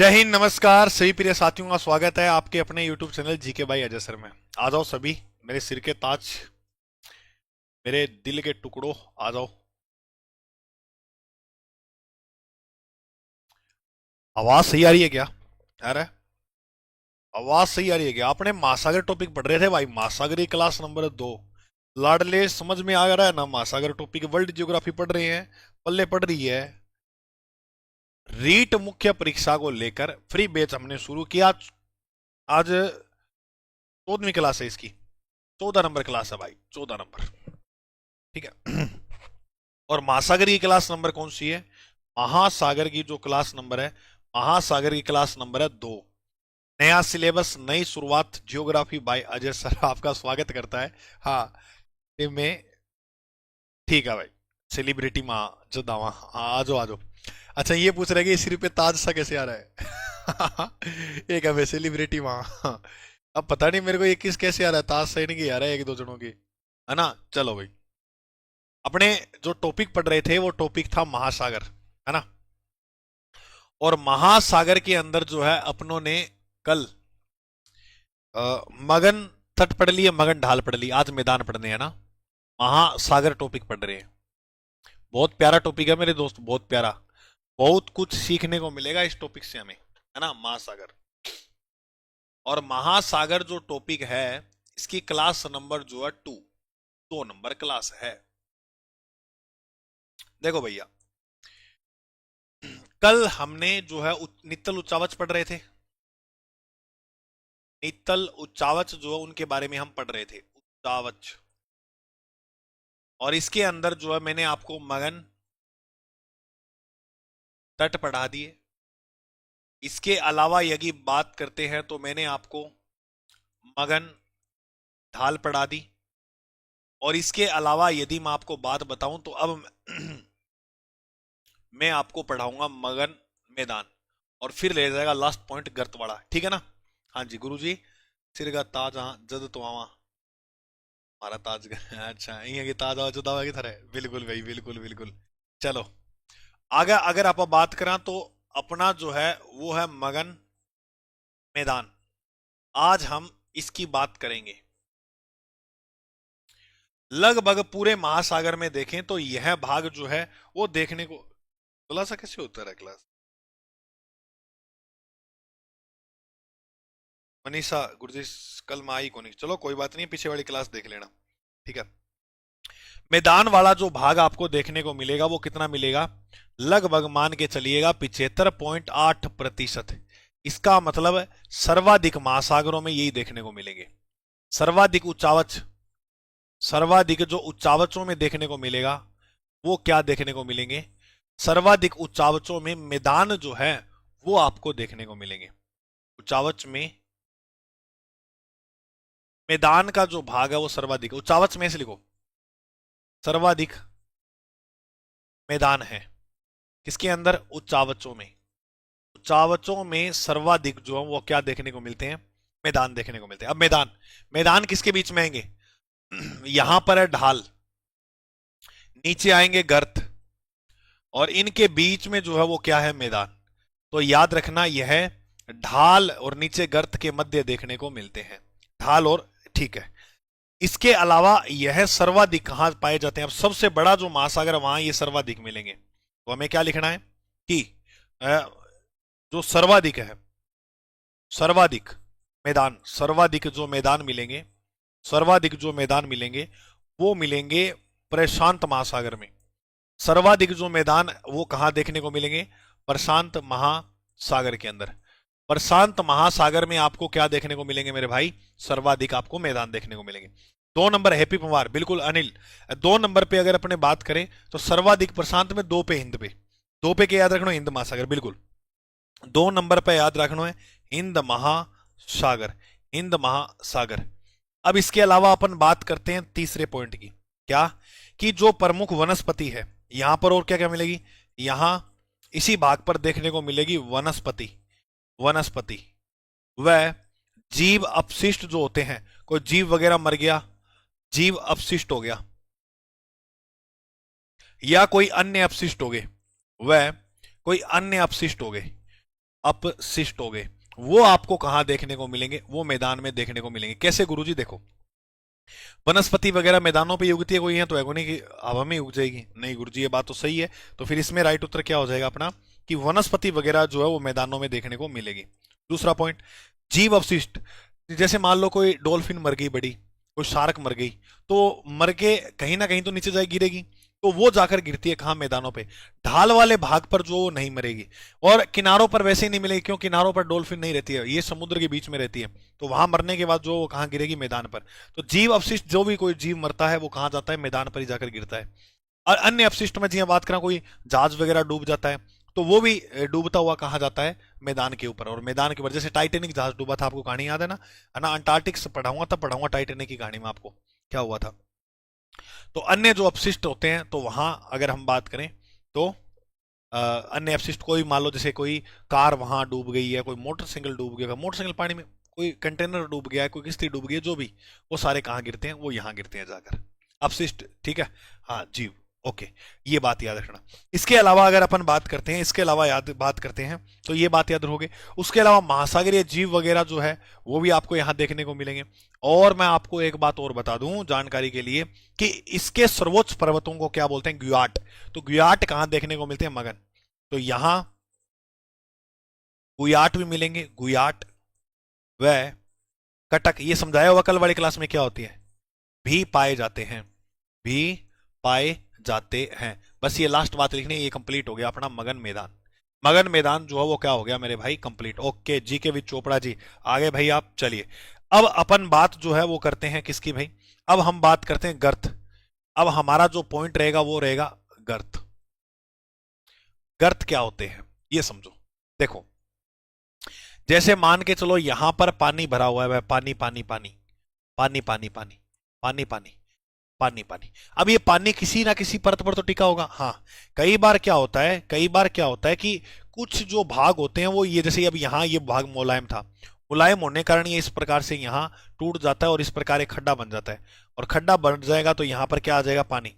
जय हिंद, नमस्कार सभी प्रिय साथियों का स्वागत है आपके अपने YouTube channel GK by Ajay sir में। आ जाओ सभी, मेरे सिर के ताज, मेरे दिल के टुकड़ों, आ जाओ। आवाज सही आ रही है क्या? अरे, आवाज सही आ रही है क्या? आपने महासागर टॉपिक पढ़ रहे थे भाई, महासागरी क्लास नंबर 2। लाडले समझ में आ रहा है ना? महासागर टॉपिक वर्ल्ड ज्योग्राफी पढ़ रहे हैं, पल्ले पढ़ रही है। रीट मुख्य परीक्षा को लेकर फ्री बैच हमने शुरू किया। आज 14वीं क्लास है इसकी, 14 नंबर क्लास है भाई, 14 नंबर। ठीक है। और महासागर की क्लास नंबर कौन सी है? महासागर की जो क्लास नंबर है, महासागर की क्लास नंबर है 2। नया सिलेबस, नई शुरुआत, जियोग्राफी बाय अजय सर आपका स्वागत करता है। हाँ, ये मैं, ठीक है भाई। सेलिब्रिटी माँ जदावा, हाँ आ जाओ आ जाओ। अच्छा, ये पूछ रहे हैं कि सिर पे ताज सा कैसे आ रहा है? एक है सेलिब्रिटी माँ। अब पता नहीं मेरे को ये किस कैसे आ रहा है, ताज सही नहीं आ रहा है एक दो जनों की, है ना? चलो भाई, अपने जो टॉपिक पढ़ रहे थे वो टॉपिक था महासागर, है ना? और महासागर के अंदर जो है अपनों ने कल मगन तट पढ़ लिया, मगन ढाल पढ़ ली, आज मैदान पढ़ने हैं ना। महासागर टॉपिक पढ़ रहे हैं। बहुत प्यारा टॉपिक है मेरे दोस्त, बहुत प्यारा। बहुत कुछ सीखने को मिलेगा इस टॉपिक से हमें, है ना? महासागर। और महासागर जो टॉपिक है, इसकी क्लास नंबर जो है 2 नंबर क्लास है। देखो भैया, कल हमने जो है नित्तल उच्चावच पढ़ रहे थे। नित्तल उच्चावच जो है उनके बारे में हम पढ़ रहे थे, उच्चावच। और इसके अंदर जो है मैंने आपको मगन तट पढ़ा दिए। इसके अलावा यदि बात करते हैं तो मैंने आपको मगन ढाल पढ़ा दी। और इसके अलावा यदि मैं आपको बात बताऊं तो अब मैं आपको पढ़ाऊंगा मगन मैदान। और फिर ले जाएगा लास्ट पॉइंट गर्तवाड़ा, ठीक है ना? हाँ जी गुरुजी, सिर का ताज हाँ जद तो आवा, हमारा ताज। अच्छा, ये की ताज आवा जुदा की तरह, बिल्कुल भाई, बिल्कुल बिल्कुल। चलो आगे, अगर आप बात करें तो अपना जो है वो है मगन मैदान। आज हम इसकी बात करेंगे। लगभग पूरे महासागर में देखें तो यह भाग जो है वो देखने को, खुलासा कैसे होता है क्लास? मनीषा गुरुजी, कल मैं आई को नहीं, चलो कोई बात नहीं, पीछे वाली क्लास देख लेना, ठीक है। मैदान वाला जो भाग आपको देखने को मिलेगा वो कितना मिलेगा? लगभग मान के चलिएगा 75.8%। इसका मतलब है सर्वाधिक महासागरों में यही देखने को मिलेंगे। सर्वाधिक उच्चावच, सर्वाधिक जो उच्चावचों में देखने को मिलेगा वो क्या देखने को मिलेंगे? सर्वाधिक उच्चावचों में मैदान जो है वो आपको देखने को मिलेंगे। उच्चावच में मैदान का जो भाग है वो सर्वाधिक, उच्चावच में से लिखो, सर्वाधिक मैदान है किसके अंदर? उच्चावचों में। उच्चावचों में सर्वाधिक जो है वो क्या देखने को मिलते हैं? मैदान देखने को मिलते हैं। अब मैदान, मैदान किसके बीच में आएंगे? यहां पर है ढाल, नीचे आएंगे गर्त, और इनके बीच में जो है वो क्या है? मैदान। तो याद रखना, यह ढाल और नीचे गर्त के मध्य देखने को मिलते हैं, ढाल और, ठीक है। इसके अलावा यह सर्वाधिक कहां पाए जाते हैं? अब सबसे बड़ा जो महासागर है वहां ये सर्वाधिक मिलेंगे। तो हमें क्या लिखना है कि जो सर्वाधिक है, सर्वाधिक मैदान, सर्वाधिक जो मैदान मिलेंगे, सर्वाधिक जो मैदान मिलेंगे वो मिलेंगे प्रशांत महासागर में। सर्वाधिक जो मैदान वो कहां देखने को मिलेंगे? प्रशांत महासागर के अंदर। प्रशांत महासागर में आपको क्या देखने को मिलेंगे मेरे भाई? सर्वाधिक आपको मैदान देखने को मिलेंगे। 2 नंबर हैप्पी पवार, बिल्कुल अनिल। 2 नंबर पे अगर अपने बात करें तो सर्वाधिक प्रशांत में, 2 पे हिंद पे, 2 पे के याद रखना हिंद महासागर, बिल्कुल। 2 नंबर पे याद रखना है हिंद महासागर, हिंद महासागर। अब इसके अलावा अपन बात करते हैं तीसरे पॉइंट की, क्या? कि जो प्रमुख वनस्पति है यहां पर, और क्या क्या मिलेगी यहां इसी भाग पर देखने को मिलेगी? वनस्पति, वनस्पति वह जीव अपशिष्ट जो होते हैं, कोई जीव वगैरह मर गया, जीव अपशिष्ट हो गया, या कोई अन्य अपशिष्ट हो गए, वह कोई अन्य अपशिष्ट हो गए, अपशिष्ट हो गए, वो आपको कहां देखने को मिलेंगे? वो मैदान में देखने को मिलेंगे। कैसे गुरुजी? देखो, वनस्पति वगैरह मैदानों पे उगती है कोई? है तो एगोनी की हवा में उग जाएगी? नहीं गुरुजी, ये बात तो सही है। तो फिर इसमें राइट उत्तर क्या हो जाएगा अपना, कि वनस्पति वगैरह जो है वो मैदानों में देखने को मिलेगी। दूसरा पॉइंट, जीव अपशिष्ट। जैसे मान लो कोई डॉल्फिन मर गई बड़ी, कोई शार्क मर गई, तो मर के कहीं ना कहीं तो नीचे जाए गिरेगी, तो वो जाकर गिरती है कहाँ? मैदानों पे। ढाल वाले भाग पर जो नहीं मरेगी, और किनारों पर वैसे ही नहीं मिलेगी, क्यों? किनारों पर डॉल्फिन नहीं रहती है, ये समुद्र के बीच में रहती है, तो वहां मरने के बाद जो वो कहाँ गिरेगी? मैदान पर। तो जीव अपशिष्ट, जो भी कोई जीव मरता है वो कहाँ जाता है? मैदान पर ही जाकर गिरता है। और अन्य अपशिष्ट में जी बात करें, कोई जहाज वगैरह डूब जाता है, तो वो भी डूबता हुआ कहाँ जाता है? मैदान के ऊपर। और मैदान के ऊपर, जैसे टाइटेनिक जहाज डूबा था, आपको कहानी याद है ना अंटार्कटिक से पढ़ाऊंगा, तब पढ़ाऊंगा टाइटेनिक की कहानी में आपको क्या हुआ था। तो अन्य जो अपशिष्ट होते हैं, तो वहां अगर हम बात करें तो अन्य अपशिष्ट, कोई मान लो जैसे कोई कार वहां डूब गई है, कोई मोटरसाइकिल डूब गया, मोटरसाइकिल पानी में, कोई कंटेनर डूब गया है, कोई किश्ती डूब गई है, जो भी, वो सारे कहाँ गिरते हैं? वो यहाँ गिरते हैं जाकर, अपशिष्ट। ठीक है, हाँ जीव। ओके, ये बात याद रखना। इसके अलावा अगर अपन बात करते हैं, इसके अलावा याद बात करते हैं, तो ये बात याद रखोगे। उसके अलावा महासागरीय जीव वगैरह जो है वो भी आपको यहाँ देखने को मिलेंगे। और मैं आपको एक बात और बता दूं जानकारी के लिए, कि इसके सर्वोच्च पर्वतों को क्या बोलते हैं? ग्युयाट। तो ग्युयाट कहाँ देखने को मिलते हैं? मगन। तो यहां गुयाट भी मिलेंगे, गुयाट व कटक। ये समझाया हुआ कल वाली क्लास में, क्या होती है? भी पाए जाते हैं, भी पाए जाते हैं। बस ये लास्ट बात लिखनी है, ये कंप्लीट हो गया अपना मगन मैदान। मगन मैदान जो है वो क्या हो गया मेरे भाई? कंप्लीट। ओके, जी के विच चोपड़ा जी आगे भाई आप चलिए। अब अपन बात जो है वो करते हैं किसकी भाई? अब हम बात करते हैं गर्त। अब हमारा जो पॉइंट रहेगा वो रहेगा गर्त। गर्त क्या होते हैं ये समझो। देखो, जैसे मान के चलो यहां पर पानी भरा हुआ है, पानी पानी पानी पानी पानी पानी पानी पानी पानी पानी। अब ये पानी किसी ना किसी परत पर तो टिका होगा। हाँ, कई बार क्या होता है, कई बार क्या होता है कि कुछ जो भाग होते हैं वो, ये जैसे अब यहाँ ये भाग मुलायम था, मुलायम होने के कारण ये इस प्रकार से यहाँ टूट जाता है और इस प्रकार एक खड्डा बन जाता है। और खड्डा बन जाएगा तो यहाँ पर क्या आ जाएगा? पानी।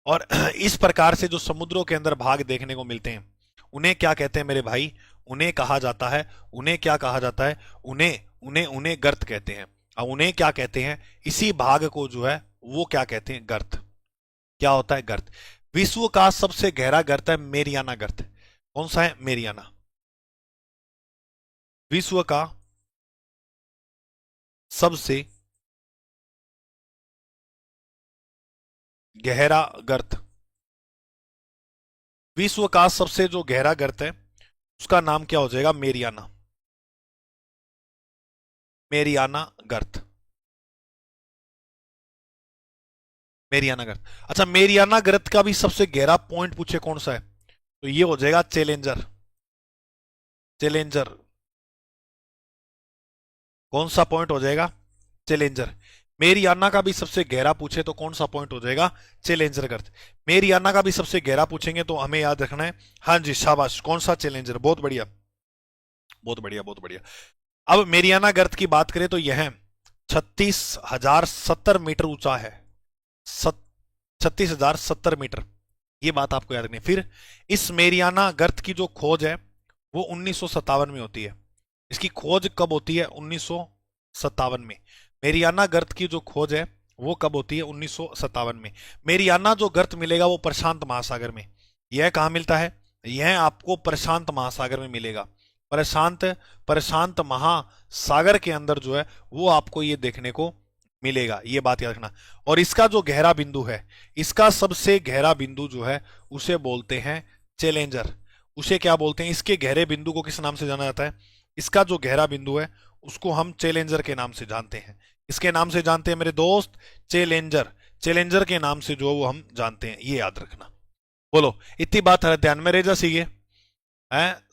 और इस प्रकार से जो समुद्रों के अंदर भाग देखने को मिलते हैं, उन्हें क्या कहते हैं मेरे भाई? उन्हें कहा जाता है, उन्हें क्या कहा जाता है? उन्हें उन्हें उन्हें गर्त कहते हैं। अब उन्हें क्या कहते हैं? इसी भाग को जो है वो क्या कहते हैं? गर्त। क्या होता है? गर्त। विश्व का सबसे गहरा गर्त है मेरियाना गर्त। कौन सा है? मेरियाना। विश्व का सबसे गहरा गर्त, विश्व का सबसे जो गहरा गर्त है उसका नाम क्या हो जाएगा? मेरियाना। मेरियाना गर्त। मेरियाना गर्त। अच्छा, मेरियाना गर्त का भी सबसे गहरा पॉइंट पूछे कौन सा है, तो ये हो जाएगा चैलेंजर। चैलेंजर। कौन सा पॉइंट हो जाएगा? चैलेंजर। मेरियाना का भी सबसे गहरा पूछे तो कौन सा पॉइंट हो जाएगा? चैलेंजर गर्त। मेरियाना का भी सबसे गहरा पूछेंगे तो हमें याद रखना है, हाँ जी शाबाश, कौन सा? चैलेंजर। बहुत बढ़िया, बहुत बढ़िया, बहुत बढ़िया। अब मेरियाना गर्त की बात करें तो यह 36,070 मीटर ऊंचा है। 36,070 मीटर, ये बात आपको याद रखनी है। फिर इस मेरियाना गर्त की जो खोज है वो 1957 में होती है। इसकी खोज कब होती है? 1957 में। मेरियाना गर्त की जो खोज है वो कब होती है? 1957 में। मेरियाना जो गर्त मिलेगा वो प्रशांत महासागर में। यह कहाँ मिलता है? यह आपको प्रशांत महासागर में मिलेगा। प्रशांत प्रशांत महासागर के अंदर जो है वो आपको ये देखने को मिलेगा, ये बात याद रखना। और इसका जो गहरा बिंदु है, इसका सबसे गहरा बिंदु जो है उसे बोलते हैं चैलेंजर। उसे क्या बोलते हैं? इसके गहरे बिंदु को किस नाम से जाना जाता है? इसका जो गहरा बिंदु है उसको हम चैलेंजर के नाम से जानते हैं। इसके नाम से जानते हैं मेरे दोस्त, चैलेंजर। चैलेंजर के नाम से जो वो हम जानते हैं, ये याद रखना। बोलो, इतनी बात है ध्यान में रह जा सी है।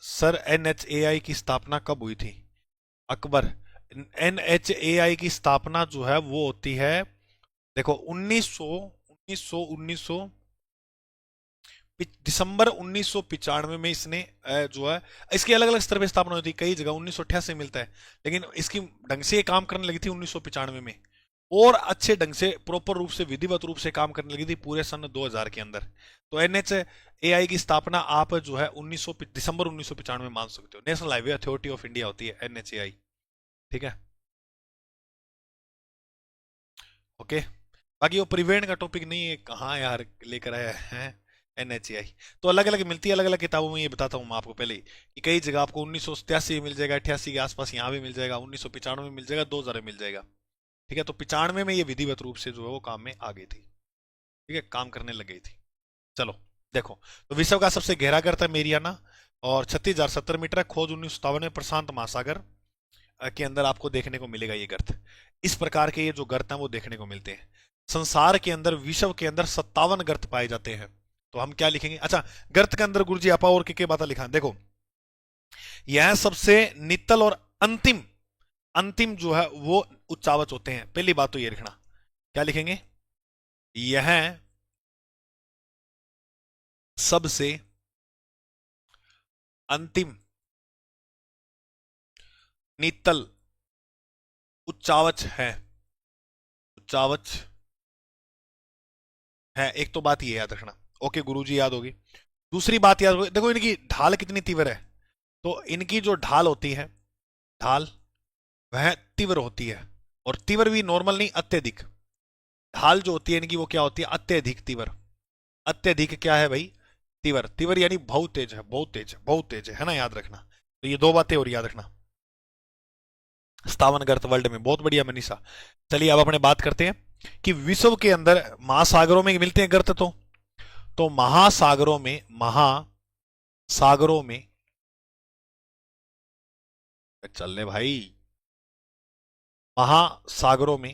सर NHAI की स्थापना कब हुई थी? अकबर। NHAI की स्थापना जो है वो होती है, देखो 1900 दिसंबर 1995 में इसने जो है, इसकी अलग अलग स्तर पे स्थापना हुई थी, कई जगह 1988 मिलता है, लेकिन इसकी ढंग से काम करने लगी थी 1995 में। और अच्छे ढंग से प्रॉपर रूप से विधिवत रूप से काम करने लगी थी पूरे सन 2000 के अंदर। तो एनएचएआई की स्थापना आप जो है 1900 दिसंबर 1995 में मान सकते हो। National highway authority of India होती है एनएचएआई। ठीक है, ओके। बाकी वो परिवहन का टॉपिक नहीं है, कहाँ यार लेकर आया है एनएचएआई। तो अलग अलग मिलती है, अलग अलग किताबों में। ये बताता हूँ मैं आपको पहले ही कि कई जगह आपको 1987 में मिल जाएगा, 88 के आसपास यहाँ भी मिल जाएगा, 1995 में मिल जाएगा, 2000 में मिल जाएगा। ठीक है, तो 95 में ये विधिवत रूप से जो है वो काम में आ गई थी। ठीक है, काम करने लग गई थी। चलो देखो, तो विश्व का सबसे गहरा गर्त है मेरियाना, और 36,070 मीटर है। खोज 1957 में प्रशांत महासागर के अंदर आपको देखने को मिलेगा ये गर्त। इस प्रकार के ये जो गर्त हैं वो देखने को मिलते हैं। संसार के अंदर, विश्व के अंदर 57 गर्त पाए जाते हैं। तो हम क्या लिखेंगे? अच्छा, गर्त के अंदर गुरुजी आपा और के बात लिखा देखो, यह सबसे नितल और अंतिम अंतिम जो है वो उच्चावच होते हैं। पहली बात तो ये लिखना, क्या लिखेंगे? यह सबसे अंतिम नितल उच्चावच है। उच्चावच है, एक तो बात ये याद रखना। ओके गुरुजी, याद होगी। दूसरी बात याद होगी, देखो इनकी ढाल कितनी तीव्र है। तो इनकी जो ढाल होती है, ढाल वह तीव्र होती है। और तीव्र भी नॉर्मल नहीं, अत्यधिक। ढाल जो होती है इनकी वो क्या होती है? अत्यधिक तीव्र। अत्यधिक क्या है भाई? तीव्र। तीव्र यानी बहुत तेज है, बहुत तेज है, बहुत तेज है ना, याद रखना। तो ये दो बातें और याद रखना। 57 गर्त वर्ल्ड में, बहुत बढ़िया मनीषा। चलिए अब अपने बात करते हैं कि विश्व के अंदर महासागरों में मिलते हैं गर्त। तो महासागरों में, महासागरों में, चल ले भाई, महासागरों में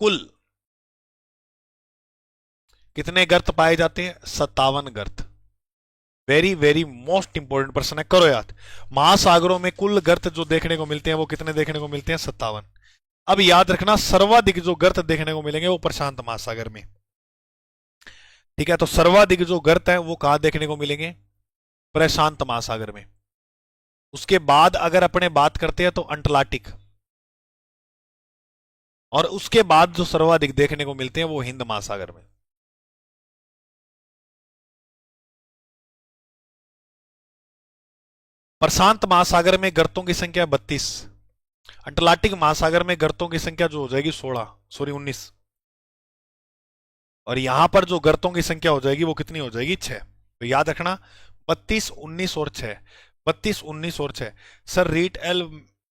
कुल कितने गर्त पाए जाते हैं? 57 गर्त। वेरी वेरी मोस्ट इंपोर्टेंट प्रश्न है, करो याद। महासागरों में कुल गर्त जो देखने को मिलते हैं वो कितने देखने को मिलते हैं? 57। अब याद रखना, सर्वाधिक जो गर्त देखने को मिलेंगे वो प्रशांत महासागर में। ठीक है, तो सर्वाधिक जो गर्त है वो कहां देखने को मिलेंगे? प्रशांत महासागर में। उसके बाद अगर अपने बात करते हैं तो अंटार्कटिक, और उसके बाद जो सर्वाधिक देखने को मिलते हैं वो हिंद महासागर में। प्रशांत महासागर में गर्तों की संख्या 32। अंटार्कटिक महासागर में गर्तों की संख्या जो हो जाएगी 16, सॉरी 19। और यहां पर जो गर्तों की संख्या हो जाएगी वो कितनी हो जाएगी? 6। तो याद रखना, 32, 19 और 6। 32, 19 और 6। Sir REET L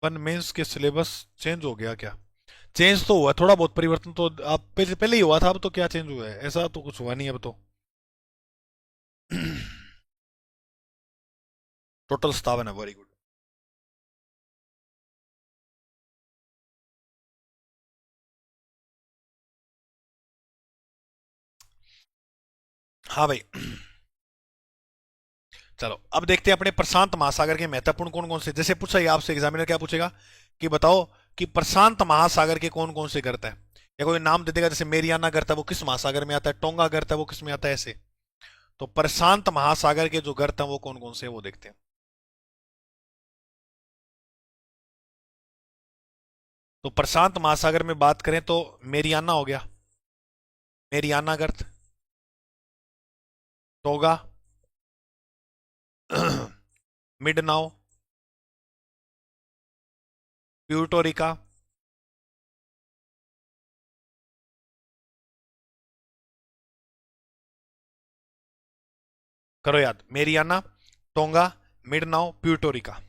one mains के सिलेबस चेंज हो गया क्या? चेंज तो हुआ, थोड़ा बहुत परिवर्तन तो आप पहले पहले ही हुआ था, अब तो क्या चेंज हुआ है? ऐसा तो कुछ हुआ नहीं अब तो। टोटल 57 है, वेरी गुड। हाँ भाई। चलो अब देखते हैं अपने प्रशांत महासागर के महत्वपूर्ण कौन कौन से, जैसे पूछा ये आपसे एग्जामिनर क्या पूछेगा कि बताओ कि प्रशांत महासागर के कौन कौन से गर्त है, या कोई नाम दे देगा, जैसे मेरियाना गर्त है वो किस महासागर में आता है, टोंगा गर्त है वो किस में आता है, ऐसे। तो प्रशांत महासागर के जो गर्त हैं वो कौन कौन से हैं वो देखते हैं। तो प्रशांत महासागर में बात करें तो मेरियाना हो गया, मेरियाना गर्त, टोगा, मिडनाओ, प्यूटोरिका, करो याद, मेरियाना, टोंगा, मिडनाओ, प्यूटोरिका।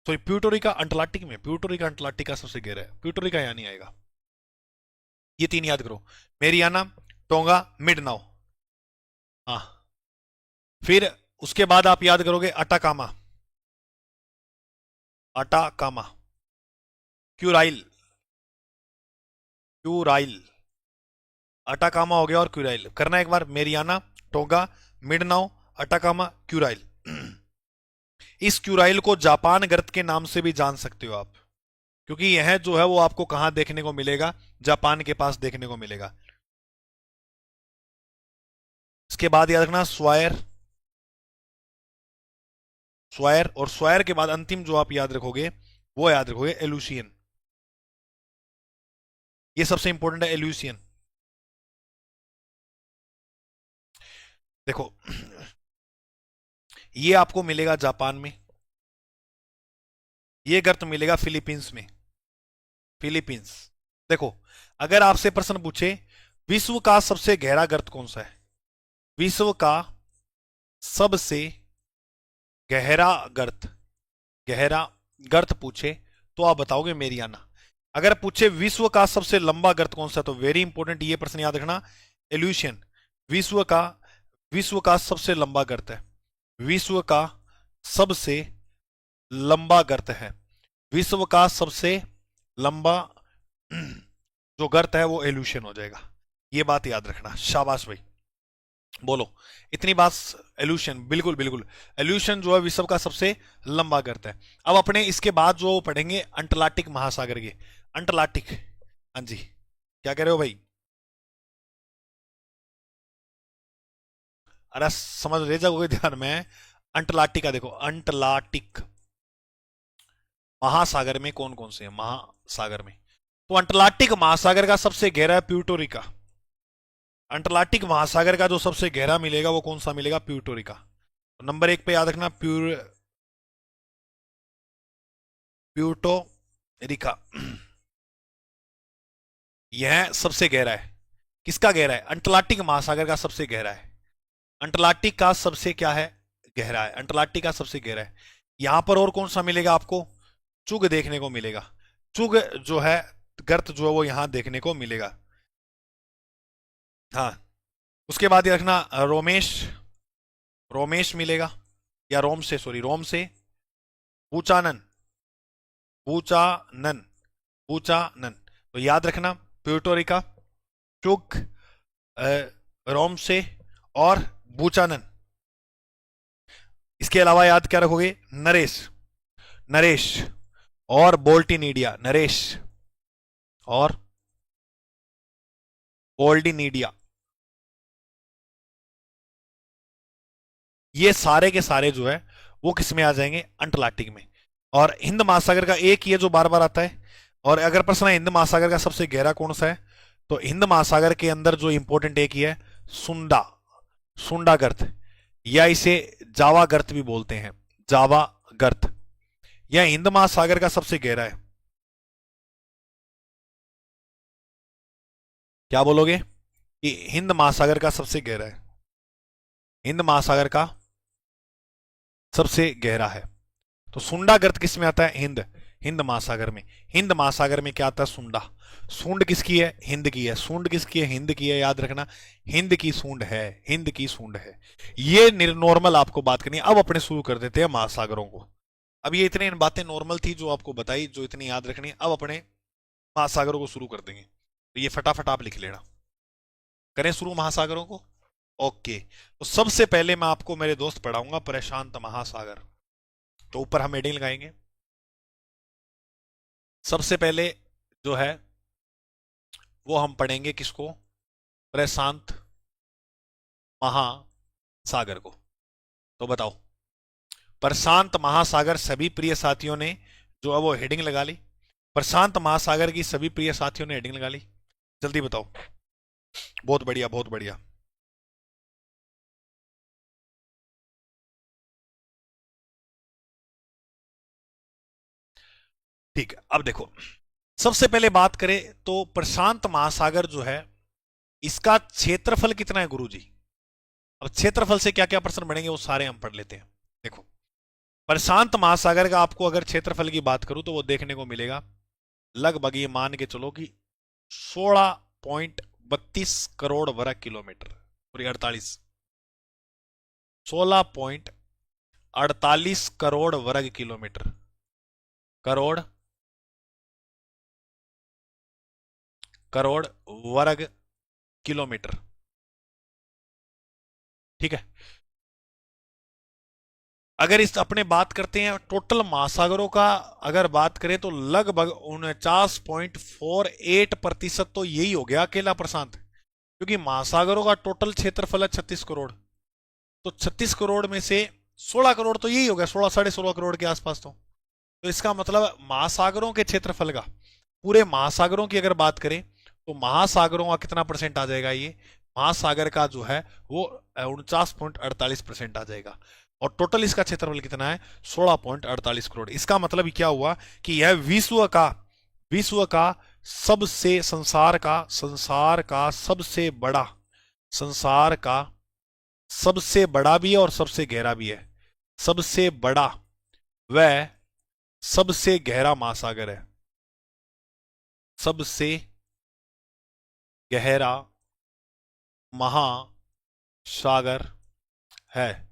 सॉरी प्यूटोरिका अंटार्कटिक में, प्यूटोरिका अंटार्कटिका सबसे गहरा है, प्यूटोरिका यहां नहीं आएगा। ये तीन याद करो, मेरियाना, टोंगा, मिडनाओ। हाँ, फिर उसके बाद आप याद करोगे Atacama, Atacama, Kuril, Kuril, Atacama हो गया और क्यूराइल। करना एक बार, Mariana, Tonga, Mindanao, Atacama, Kuril. इस क्यूराइल को जापान गर्त के नाम से भी जान सकते हो आप, क्योंकि यह जो है वो आपको कहां देखने को मिलेगा? जापान के पास देखने को मिलेगा। इसके बाद याद रखना स्वायर, स्वायर, और स्वायर के बाद अंतिम जो आप याद रखोगे वो याद रखोगे एलुसियन। ये सबसे इंपॉर्टेंट है, एल्यूसियन। देखो ये आपको मिलेगा जापान में, ये गर्त मिलेगा फिलीपींस में, फिलीपींस। देखो अगर आपसे प्रश्न पूछे विश्व का सबसे गहरा गर्त कौन सा है, विश्व का सबसे गहरा गर्त, गहरा गर्त पूछे तो आप बताओगे मेरियाना। अगर पूछे विश्व का सबसे लंबा गर्त कौन सा, तो वेरी इंपॉर्टेंट ये प्रश्न याद रखना, एल्यूशियन। विश्व का, विश्व का सबसे लंबा गर्त है, विश्व का सबसे लंबा गर्त है, विश्व का सबसे लंबा जो गर्त है वो एल्यूशियन हो जाएगा। ये बात याद रखना, शाबाश भाई, बोलो इतनी बात। एल्यूशन, बिल्कुल बिल्कुल, एल्यूशन जो है विश्व का सबसे लंबा गर्त है। अब अपने इसके बाद जो पढ़ेंगे अंटार्कटिक महासागर के, अंटार्कटिक, हाँ जी क्या कह रहे हो भाई, अरे समझ रहे जाओगे ध्यान में। अंटार्कटिक का देखो, अंटार्कटिक महासागर में कौन कौन से हैं, महासागर में तो अंटार्कटिक महासागर का सबसे गहरा है प्यूटोरिका। अंटार्कटिक महासागर का जो सबसे गहरा मिलेगा वो कौन सा मिलेगा, प्यूटोरिका। तो नंबर 1 पे याद रखना प्यूटोरिका, यह सबसे गहरा है। किसका गहरा है, अंटार्कटिक महासागर का सबसे गहरा है। अंटार्कटिक का सबसे क्या है, गहरा है, अंटार्कटिक का सबसे गहरा है। यहां पर और कौन सा मिलेगा आपको, चुग देखने को मिलेगा, चुग जो है गर्त जो है वो यहां देखने को मिलेगा। हाँ उसके बाद ये रखना रोमेश, रोमेश मिलेगा, या रोम से, सॉरी रोम से, बूचानन, बूचानन, बूचानन। तो याद रखना प्यूटोरिका, चुग, रोम से और बूचानन। इसके अलावा याद क्या रखोगे, नरेश, नरेश और बोल्टिनीडिया, नरेश और बोल्टिनीडिया। ये सारे के सारे जो है वो किस में आ जाएंगे, अंटार्कटिक में। और हिंद महासागर का एक ही है जो बार बार आता है। और अगर प्रश्न है हिंद महासागर का सबसे गहरा कौन सा है, तो हिंद महासागर के अंदर जो इंपॉर्टेंट एक ही है, सुंडा, सुंडा गर्त, या इसे जावा गर्त भी बोलते हैं, जावा गर्त। यह हिंद महासागर का सबसे गहरा है। क्या बोलोगे कि हिंद महासागर का सबसे गहरा है, हिंद महासागर का सबसे गहरा है। तो सुंडा गर्त किस में आता है, हिंद, हिंद महासागर में। हिंद महासागर में क्या आता है, सुंडा। सूंड किसकी है, हिंद की है। सूंड किसकी है, हिंद की है, याद रखना, हिंद की सूंड है, हिंद की सूंड है। ये नॉर्मल आपको बात करनी है। अब अपने शुरू कर देते हैं महासागरों को। अब ये इतनी बातें नॉर्मल थी जो आपको बताई, जो इतनी याद रखनी है। अब अपने महासागरों को शुरू कर देंगे, तो ये फटाफट आप लिख लेना। करें शुरू महासागरों को, ओके। तो सबसे पहले मैं आपको मेरे दोस्त पढ़ाऊंगा प्रशांत महासागर। तो ऊपर हम हेडिंग लगाएंगे। सबसे पहले जो है वो हम पढ़ेंगे किसको, प्रशांत महासागर को। तो बताओ, प्रशांत महासागर, सभी प्रिय साथियों ने जो है वो हेडिंग लगा ली। प्रशांत महासागर की सभी प्रिय साथियों ने हेडिंग लगा ली, जल्दी बताओ। बहुत बढ़िया, बहुत बढ़िया। ठीक है, अब देखो सबसे पहले बात करें तो प्रशांत महासागर जो है इसका क्षेत्रफल कितना है गुरुजी। अब क्षेत्रफल से क्या क्या प्रश्न बनेंगे वो सारे हम पढ़ लेते हैं। देखो प्रशांत महासागर का आपको अगर क्षेत्रफल की बात करूं तो वो देखने को मिलेगा लगभग, ये मान के चलो कि 16.32 करोड़ वर्ग किलोमीटर, पूरी 48, 16.48 करोड़ वर्ग किलोमीटर, करोड़, करोड़ वर्ग किलोमीटर, ठीक है। अगर इस अपने बात करते हैं टोटल महासागरों का, अगर बात करें तो लगभग 49.48% तो यही हो गया अकेला प्रशांत, क्योंकि महासागरों का टोटल क्षेत्रफल है 36 करोड़। तो 36 करोड़ में से 16 करोड़ तो यही हो गया, 16 16.5 करोड़ के आसपास। तो इसका मतलब महासागरों के क्षेत्रफल का, पूरे महासागरों की अगर बात करें तो महासागरों का कितना परसेंट आ जाएगा, ये महासागर का जो है वो 49.48% आ जाएगा। और टोटल इसका क्षेत्रफल कितना है, 16.48 करोड़। इसका मतलब क्या हुआ कि यह विश्व का सबसे संसार का सबसे बड़ा भी है और सबसे गहरा भी है। सबसे बड़ा वह सबसे गहरा महासागर है। सबसे गहरा महासागर है।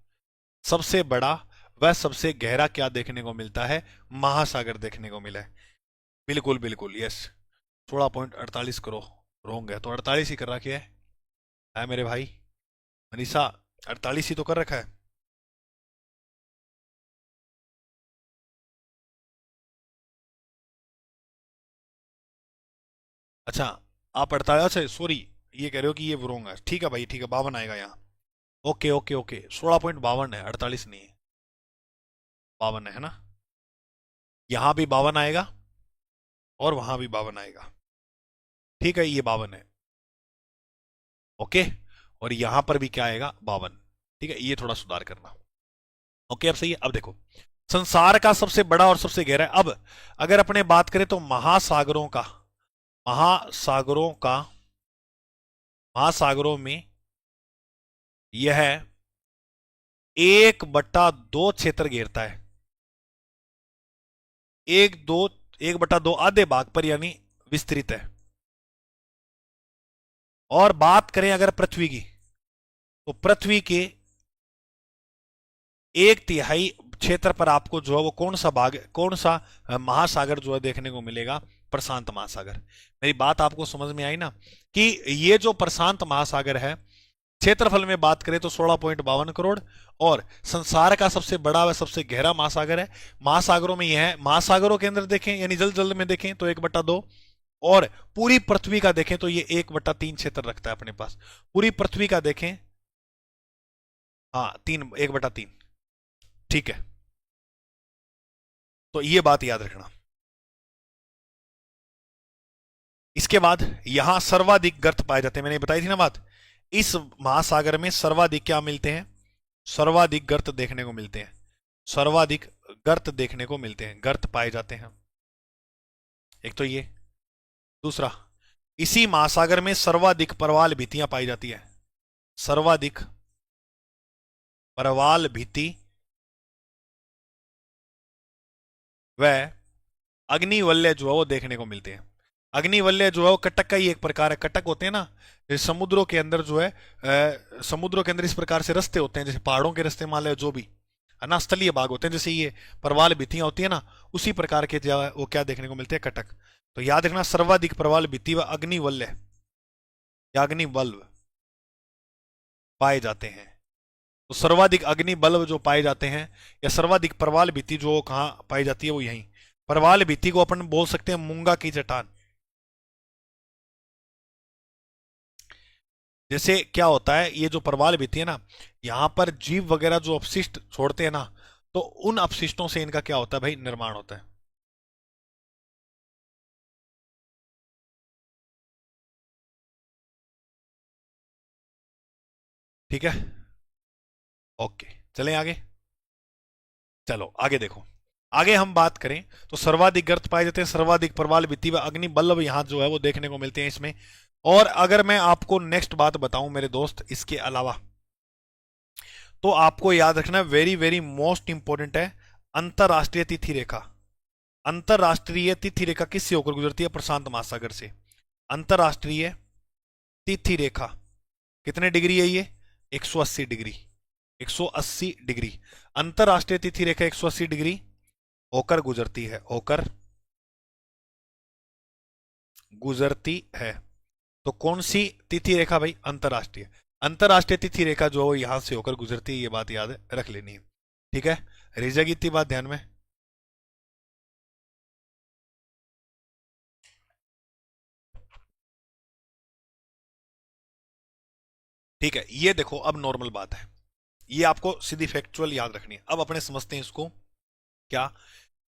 सबसे बड़ा वह सबसे गहरा क्या देखने को मिलता है, महासागर देखने को मिला है। बिल्कुल बिल्कुल यस, 16.48 करोड़ रोंग है तो 48 ही कर रखी है मेरे भाई मनीषा, 48 ही तो कर रखा है। अच्छा आप 48, अच्छा सॉरी, ये कह रहे हो कि ये रोंग है, ठीक है भाई ठीक है, 52 आएगा यहाँ। ओके ओके ओके, 16.52 है, 48 नहीं है, 52 है ना। यहाँ भी 52 आएगा और वहां भी 52 आएगा, ठीक है, ये 52 है। ओके, और यहां पर भी क्या आएगा, 52। ठीक है, ये थोड़ा सुधार करना। ओके अब सही है। अब देखो, संसार का सबसे बड़ा और सबसे गहरा है। अब अगर अपने बात करें तो महासागरों का महासागरों में यह 1/2 क्षेत्र घेरता है। 1/2 आधे भाग पर यानी विस्तृत है। और बात करें अगर पृथ्वी की, तो पृथ्वी के 1/3 क्षेत्र पर आपको जो है वो कौन सा महासागर जो है देखने को मिलेगा, प्रशांत महासागर। मेरी बात आपको समझ में आई ना, कि ये जो प्रशांत महासागर है, क्षेत्रफल में बात करें तो 16.52 करोड़, और संसार का सबसे बड़ा व सबसे गहरा महासागर है। महासागरों में यह है, महासागरों के अंदर देखें यानी जल में देखें तो 1/2, और पूरी पृथ्वी का देखें तो ये 1/3 क्षेत्र रखता है अपने पास। पूरी पृथ्वी का देखें, हाँ 1/3, ठीक है। तो ये बात याद रखना। इसके बाद यहां सर्वाधिक गर्त पाए जाते हैं, मैंने बताई थी ना बात। इस महासागर में सर्वाधिक क्या मिलते हैं, सर्वाधिक गर्त देखने को मिलते हैं। सर्वाधिक गर्त देखने को मिलते हैं, गर्त पाए जाते हैं। एक तो ये, दूसरा, इसी महासागर में सर्वाधिक प्रवाल भित्तियां पाई जाती है। सर्वाधिक प्रवाल भित्ति वह अग्निवल्य जो है वो देखने को मिलते हैं। अग्निवल्य जो है वो कटक का ही एक प्रकार है। कटक होते हैं ना, जैसे समुद्रों के अंदर जो है समुद्रों के अंदर इस प्रकार से रास्ते होते हैं, जैसे पहाड़ों के रास्ते मान लो जो भी है ना, स्थलीय भाग होते हैं, जैसे ये प्रवाल भित्तियां होती है ना, उसी प्रकार के जो है वो क्या देखने को मिलते हैं, कटक। तो याद रखना, सर्वाधिक प्रवाल भित्ति व अग्निवल्य या अग्निबल्ब पाए जाते हैं। तो सर्वाधिक अग्निबल्ब जो पाए जाते हैं या सर्वाधिक प्रवाल भित्ति जो कहाँ पाई जाती है, वो यहीं। प्रवाल भित्ति को अपन बोल सकते हैं मूंगा की चट्टान। जैसे क्या होता है, ये जो प्रवाल भित्ति है ना, यहाँ पर जीव वगैरह जो अपशिष्ट छोड़ते हैं ना, तो उन अपशिष्टों से इनका क्या होता है भाई, निर्माण होता है। ठीक है, ओके चलें आगे। चलो आगे देखो, आगे हम बात करें तो सर्वाधिक गर्त पाए जाते हैं, सर्वाधिक प्रवाल भित्ति व अग्नि बल्लभ यहां जो है वो देखने को मिलते हैं इसमें। और अगर मैं आपको नेक्स्ट बात बताऊं मेरे दोस्त, इसके अलावा तो आपको याद रखना, वेरी वेरी मोस्ट इंपॉर्टेंट है, अंतरराष्ट्रीय तिथि रेखा। अंतरराष्ट्रीय तिथि रेखा किससे होकर गुजरती है, प्रशांत महासागर से। अंतरराष्ट्रीय तिथि रेखा कितने डिग्री है ये, 180 डिग्री। 180 डिग्री अंतरराष्ट्रीय तिथि रेखा 180 डिग्री होकर गुजरती है, होकर गुजरती है। तो कौन सी तिथि रेखा भाई, अंतरराष्ट्रीय। अंतरराष्ट्रीय तिथि रेखा जो यहां से होकर गुजरती है, ये बात याद रख लेनी है। ठीक है, रह जाएगी इतनी बात ध्यान में। ठीक है, ये देखो अब नॉर्मल बात है, ये आपको सीधी फैक्चुअल याद रखनी है। अब अपने समझते हैं इसको क्या,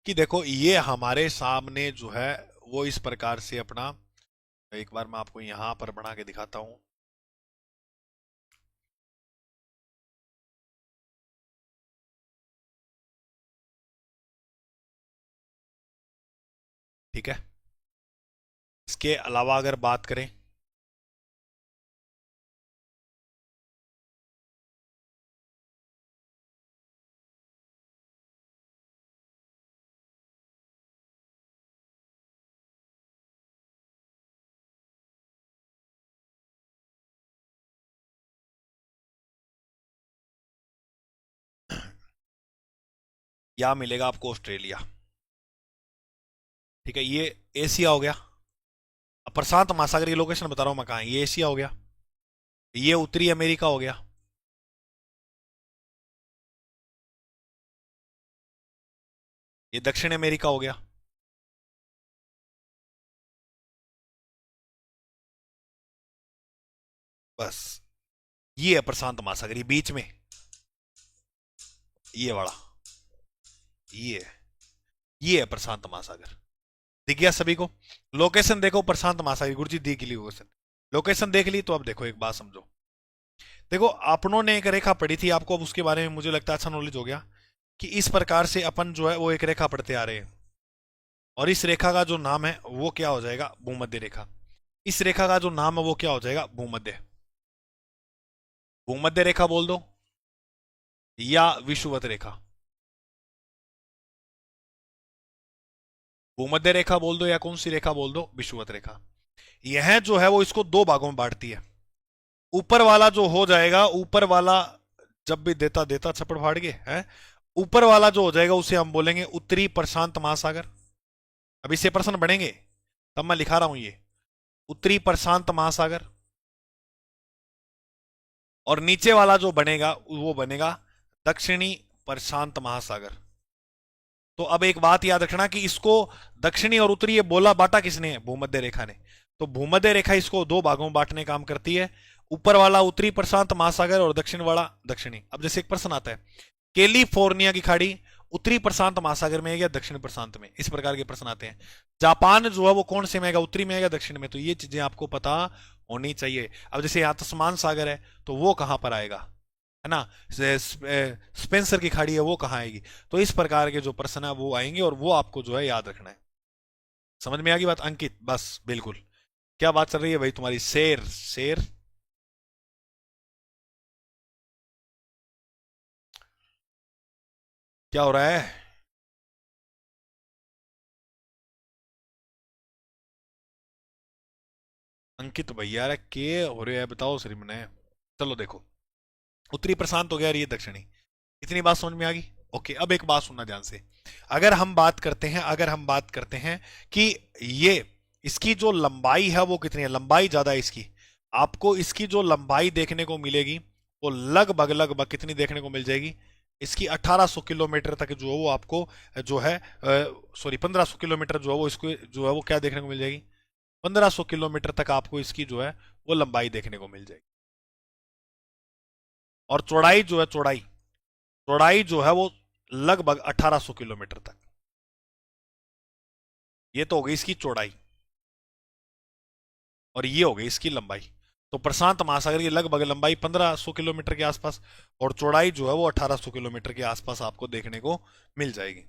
कि देखो ये हमारे सामने जो है वो इस प्रकार से अपना एक बार मैं आपको यहां पर बना के दिखाता हूं। ठीक है, इसके अलावा अगर बात करें, यहां मिलेगा आपको ऑस्ट्रेलिया। ठीक है, ये एशिया हो गया। अब प्रशांत महासागर की लोकेशन बता रहा हूं मैं कहां है। ये एशिया हो गया, ये उत्तरी अमेरिका हो गया, ये दक्षिण अमेरिका हो गया, बस। ये है प्रशांत महासागर, ये बीच में, ये वाला, ये ये है प्रशांत महासागर। दिख गया सभी को? लोकेशन देखो, प्रशांत महासागर, गुरुजी दी ली लोकेशन। लोकेशन देख ली तो अब देखो एक बात समझो। देखो, अपनों ने एक रेखा पढ़ी थी, आपको अब उसके बारे में मुझे लगता है अच्छा नॉलेज हो गया कि इस प्रकार से अपन जो है वो एक रेखा पढ़ते आ रहे हैं, और इस रेखा का जो नाम है वो क्या हो जाएगा? भूमध्य रेखा। इस रेखा का जो नाम है वो क्या हो जाएगा? भूमध्य। भूमध्य रेखा बोल दो या विषुवत रेखा। भूमध्य रेखा बोल दो या कौन सी रेखा बोल दो? विषुवत रेखा। यह जो है वो इसको दो भागों में बांटती है। ऊपर वाला जो हो जाएगा, ऊपर वाला, जब भी देता देता छप्पड़ फाड़ के है, ऊपर वाला जो हो जाएगा उसे हम बोलेंगे उत्तरी प्रशांत महासागर। अब इससे प्रश्न बढ़ेंगे, तब मैं लिखा रहा हूं ये उत्तरी प्रशांत महासागर। और नीचे वाला जो बनेगा वो बनेगा दक्षिणी प्रशांत महासागर। तो अब एक बात याद रखना कि इसको दक्षिणी और उत्तरी ये बोला बांटा किसने? भूमध्य रेखा ने। तो भूमध्य रेखा इसको दो भागों में बांटने काम करती है, ऊपर वाला उत्तरी प्रशांत महासागर और दक्षिण वाला दक्षिणी। अब जैसे एक प्रश्न आता है, कैलिफोर्निया की खाड़ी उत्तरी प्रशांत महासागर में है या दक्षिण प्रशांत में? इस प्रकार के प्रश्न आते हैं। जापान जो है वो कौन से में है, उत्तरी में है या दक्षिण में? तो ये चीजें आपको पता होनी चाहिए। अब जैसे यहाँ तस्मान सागर है तो वो कहां पर आएगा, है ना? स्पेंसर की खाड़ी है वो कहाँ आएगी? तो इस प्रकार के जो प्रश्न है वो आएंगे और वो आपको जो है याद रखना है। समझ में आ गई बात अंकित? बस बिल्कुल। क्या बात चल रही है भाई तुम्हारी? शेर शेर। क्या हो रहा है? अंकित भैया, अरे के हो रहे हैं बताओ श्री ने। चलो देखो, उत्तरी प्रशांत हो गया और ये दक्षिणी। इतनी बात समझ में आ गई? ओके, अब एक बात सुनना ध्यान से। अगर हम बात करते हैं कि ये, इसकी जो लंबाई है वो कितनी है, लंबाई ज्यादा है इसकी, आपको इसकी जो लंबाई देखने को मिलेगी वो लगभग लगभग कितनी देखने को मिल जाएगी? इसकी 1800 किलोमीटर तक जो है वो आपको जो है, सॉरी 1500 किलोमीटर जो है वो इसको जो है वो क्या देखने को मिल जाएगी? 1500 किलोमीटर तक आपको इसकी जो है वो लंबाई देखने को मिल जाएगी। और चौड़ाई जो है, चौड़ाई चौड़ाई जो है वो लगभग 1800 किलोमीटर तक। ये तो हो गई इसकी चौड़ाई, और ये हो गई इसकी लंबाई। तो प्रशांत महासागर की लगभग लंबाई 1500 किलोमीटर के आसपास, और चौड़ाई जो है वो 1800 किलोमीटर के आसपास आपको देखने को मिल जाएगी।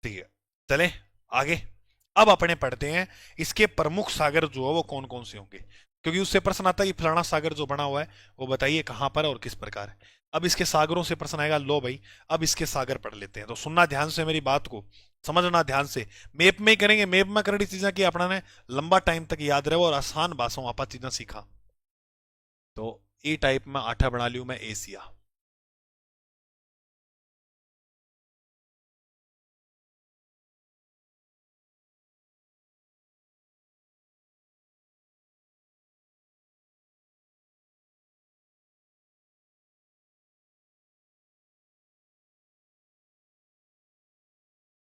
ठीक है, चले आगे। अब अपने पढ़ते हैं इसके प्रमुख सागर जो है वो कौन कौन से होंगे, क्योंकि उससे प्रश्न आता है कि फलाना सागर जो बना हुआ है वो बताइए कहां पर है और किस प्रकार है। अब इसके सागरों से प्रश्न आएगा। लो भाई, अब इसके सागर पढ़ लेते हैं, तो सुनना ध्यान से मेरी बात को, समझना ध्यान से। मैप में ही करेंगे, मैप में करनी चीजें कि अपना ने लंबा टाइम तक याद रहे और आसान भाषाओं आप चीजें सीखा। तो ए टाइप में आठा बना लियो मैं, एशिया।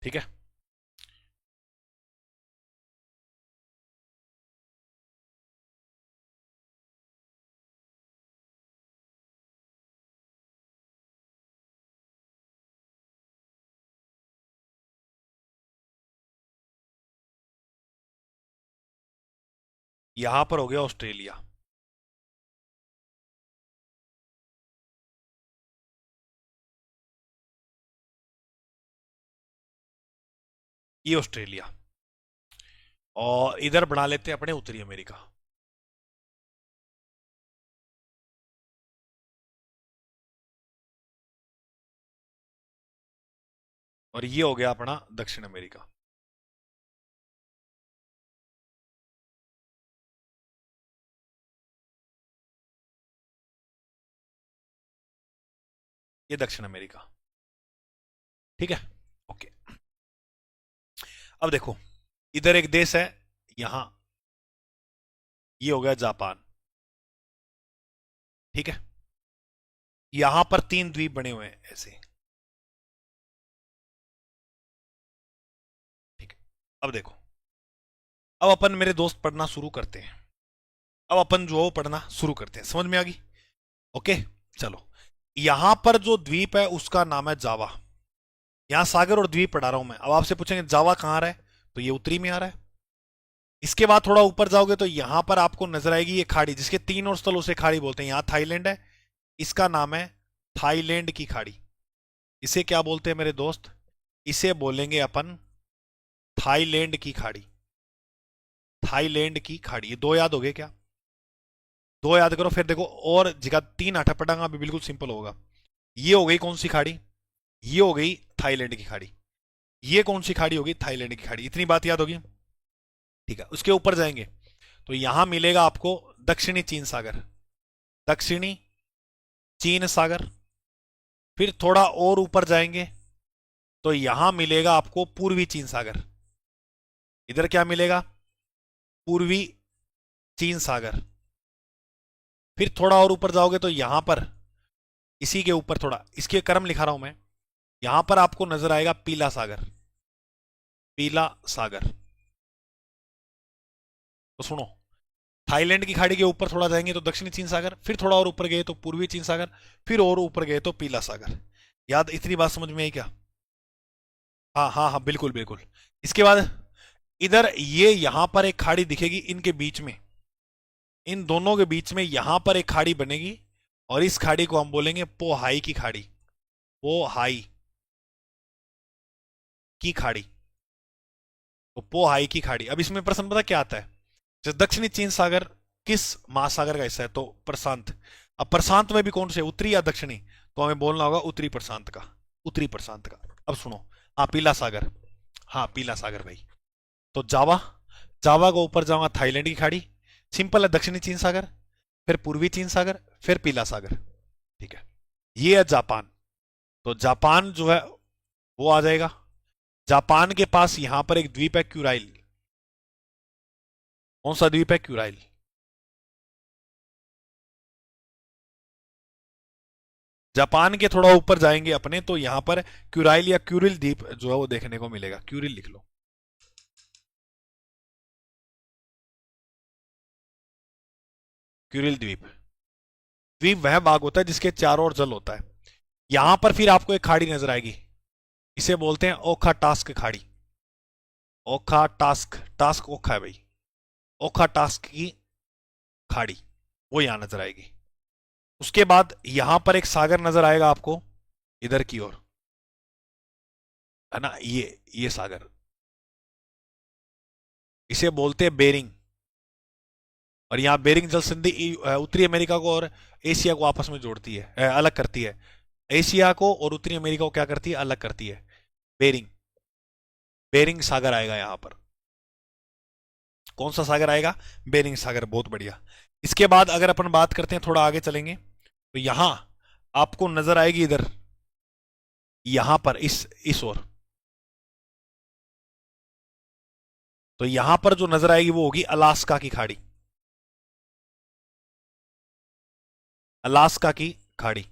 ठीक है। यहां पर हो गया ऑस्ट्रेलिया। ये ऑस्ट्रेलिया। और इधर बना लेते हैं अपने उत्तरी अमेरिका। और ये हो गया अपना दक्षिण अमेरिका। ये दक्षिण अमेरिका। ठीक है। ओके। अब देखो, इधर एक देश है, यहां ये हो गया जापान। ठीक है। यहां पर 3 द्वीप बने हुए हैं ऐसे। ठीक है। अब देखो, अब अपन मेरे दोस्त पढ़ना शुरू करते हैं। अब अपन जो पढ़ना शुरू करते हैं, समझ में आ गई? ओके। चलो, यहां पर जो द्वीप है उसका नाम है जावा। यहां सागर और द्वीप पढ़ा रहा हूं मैं। अब आपसे पूछेंगे जावा कहां रहा है, तो ये उत्तरी में आ रहा है। इसके बाद थोड़ा ऊपर जाओगे तो यहां पर आपको नजर आएगी ये खाड़ी, जिसके 3 और स्थल उसे खाड़ी बोलते हैं। यहां थाईलैंड है, इसका नाम है थाईलैंड की खाड़ी। इसे क्या बोलते हैं मेरे दोस्त? इसे बोलेंगे अपन थाईलैंड की खाड़ी। थाईलैंड की खाड़ी। ये 2 याद हो गए क्या? 2 याद करो, फिर देखो और जगह 3 अटपटांगा भी बिल्कुल सिंपल होगा। ये हो गई कौन सी खाड़ी? ये हो गई थाईलैंड की खाड़ी। ये कौन सी खाड़ी होगी? थाईलैंड की खाड़ी। इतनी बात याद होगी? ठीक है। उसके ऊपर जाएंगे तो यहां मिलेगा आपको दक्षिणी चीन सागर। दक्षिणी चीन सागर। फिर थोड़ा और ऊपर जाएंगे तो यहां मिलेगा आपको पूर्वी चीन सागर। इधर क्या मिलेगा? पूर्वी चीन सागर। फिर थोड़ा और ऊपर जाओगे तो यहां पर, इसी के ऊपर थोड़ा, इसके क्रम लिखा रहा हूं मैं, यहां पर आपको नजर आएगा पीला सागर। पीला सागर। तो सुनो, थाईलैंड की खाड़ी के ऊपर थोड़ा जाएंगे तो दक्षिणी चीन सागर, फिर थोड़ा और ऊपर गए तो पूर्वी चीन सागर, फिर और ऊपर गए तो पीला सागर। याद, इतनी बात समझ में आई क्या? हाँ हाँ हाँ, बिल्कुल बिल्कुल। इसके बाद इधर ये यहां पर एक खाड़ी दिखेगी, इनके बीच में, इन दोनों के बीच में यहां पर एक खाड़ी बनेगी। और इस खाड़ी को हम बोलेंगे पोहाई की खाड़ी। पोहाई की खाड़ी। तो पोहाई की खाड़ी। अब इसमें प्रश्न पता क्या आता है? जैसे दक्षिणी चीन सागर किस महासागर का हिस्सा है, तो प्रशांत। अब प्रशांत में भी कौन से, उत्तरी या दक्षिणी? तो हमें बोलना होगा उत्तरी प्रशांत का। उत्तरी प्रशांत का। अब सुनो, हाँ पीला सागर। हाँ पीला सागर भाई। तो जावा, जावा को ऊपर जाऊंगा थाईलैंड की खाड़ी। सिंपल है, दक्षिणी चीन सागर, फिर पूर्वी चीन सागर, फिर पीला सागर। ठीक है। ये है जापान। तो जापान जो है वो आ जाएगा। जापान के पास यहां पर एक द्वीप है क्यूराइल। कौन सा द्वीप है? क्यूराइल। जापान के थोड़ा ऊपर जाएंगे अपने तो यहां पर क्यूराइल या क्यूरिल द्वीप जो है वो देखने को मिलेगा। क्यूरिल लिख लो। क्यूरिल द्वीप। द्वीप वह भाग होता है जिसके चारों ओर जल होता है। यहां पर फिर आपको एक खाड़ी नजर आएगी, इसे बोलते हैं ओखा टास्क खाड़ी। ओखा टास्क, टास्क ओखा है भाई। ओखा टास्क की खाड़ी, वो यहां नजर आएगी। उसके बाद यहां पर एक सागर नजर आएगा आपको, इधर की ओर, है ना, ये सागर, इसे बोलते हैं बेरिंग। और यहाँ बेरिंग जल संधि उत्तरी अमेरिका को और एशिया को आपस में जोड़ती है, अलग करती है। एशिया को और उत्तरी अमेरिका को क्या करती है? अलग करती है। बेरिंग, बेरिंग सागर आएगा यहां पर। कौन सा सागर आएगा? बेरिंग सागर। बहुत बढ़िया। इसके बाद अगर अपन बात करते हैं, थोड़ा आगे चलेंगे तो यहां आपको नजर आएगी इधर, यहां पर इस ओर। तो यहां पर जो नजर आएगी वो होगी अलास्का की खाड़ी। अलास्का की खाड़ी।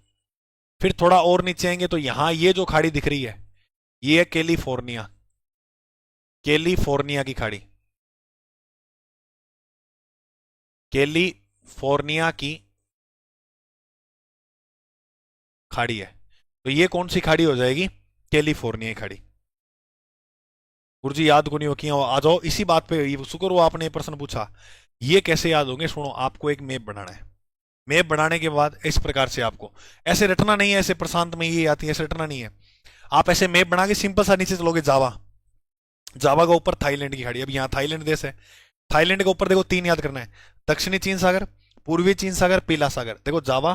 फिर थोड़ा और नीचे आएंगे तो यहां ये जो खाड़ी दिख रही है, ये है कैलिफोर्निया। कैलिफोर्निया की खाड़ी। कैलिफोर्निया की खाड़ी है। तो ये कौन सी खाड़ी हो जाएगी? कैलिफोर्निया की खाड़ी। गुरुजी याद को नहीं हो कि आ जाओ इसी बात पे, शुक्र हुआ आपने ये प्रश्न पूछा। ये कैसे याद होंगे? सुनो, आपको एक मैप बनाना है। मैप बनाने के बाद इस प्रकार से आपको ऐसे रटना नहीं है, ऐसे प्रशांत में ये आती है ऐसे रटना नहीं है। आप ऐसे मैप बना के सिंपल सा नीचे चलोगे, जावा, जावा का ऊपर थाईलैंड की खाड़ी। अब यहाँ थाईलैंड देश है, थाईलैंड के ऊपर देखो तीन याद करना है, दक्षिणी चीन सागर, पूर्वी चीन सागर, पीला सागर। देखो जावा,